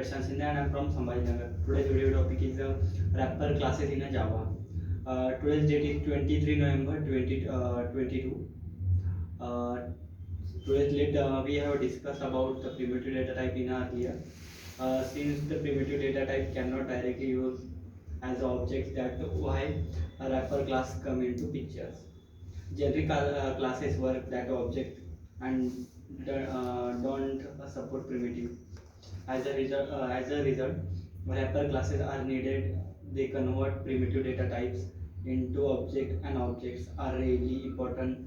Prashant Shinde and I'm from Sambhajinagar. Today's video topic is wrapper classes in Java. Today's date is 23 November 2022. Uh, Today's late we have discussed about the primitive data type in earlier. Since the primitive data type cannot directly use as objects, that why a wrapper class come into pictures. Generic classes work that object and don't support primitive. As a result, wrapper classes are needed. They convert primitive data types into object, and objects are really important.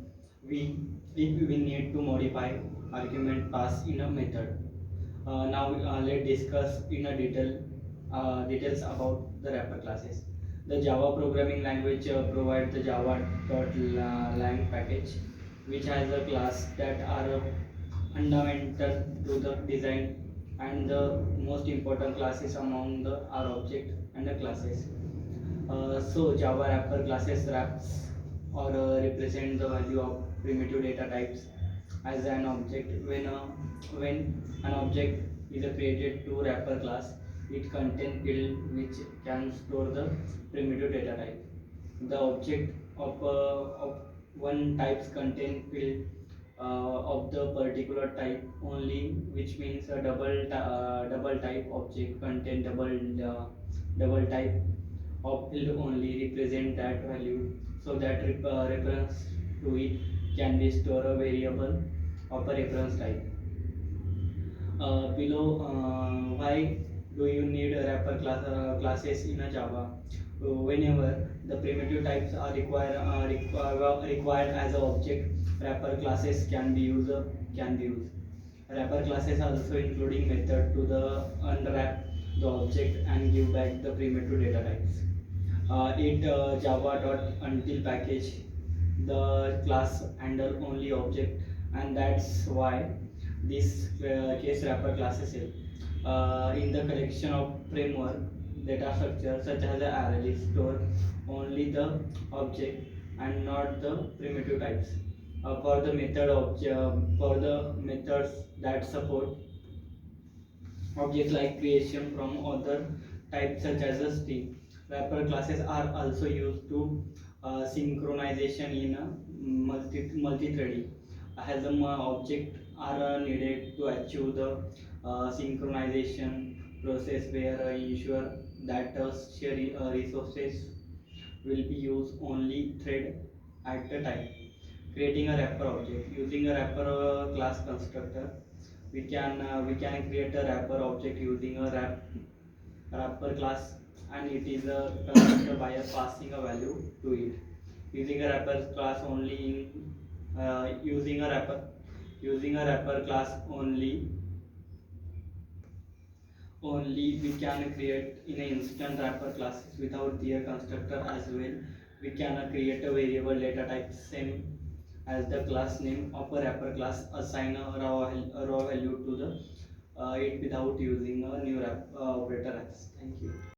We if we need to modify argument pass in a method. Now let's discuss in a details about the wrapper classes. The Java programming language provides the Java.lang package, which has a class that are fundamental to the design and the most important classes among the are object and the classes. So Java wrapper classes wraps or represent the value of primitive data types as an object. When an object is created to wrapper class, it contains field which can store the primitive data type. The object of one types contain field of the particular type only, which means a double type object contain double type of field only represent that value, so that reference to it can be store a variable of a reference type. Below, why do you need a classes in a Java? Whenever the primitive types are required as an object, wrapper classes can be used. Wrapper classes are also including method to the unwrap the object and give back the primitive data types. It Java.until package the class handle only object, and that's why this case wrapper classes help in the collection of framework data structure such as the array store only the object and not the primitive types. For the methods that support objects like creation from other types such as a string, wrapper classes are also used to synchronization in a multi-threading. As a object are needed to achieve the synchronization process where ensure that sharing resources will be used only thread at a time. Creating a wrapper object using a wrapper class constructor, we can create a wrapper object using a wrapper class, and it is a constructor by passing a value to it. Using a wrapper class only in using a wrapper class only we can create in an instant wrapper classes without their constructor as well. We can create a variable data type same as the class name of a wrapper class, assign a raw value to the it without using a new operator as. Thank you.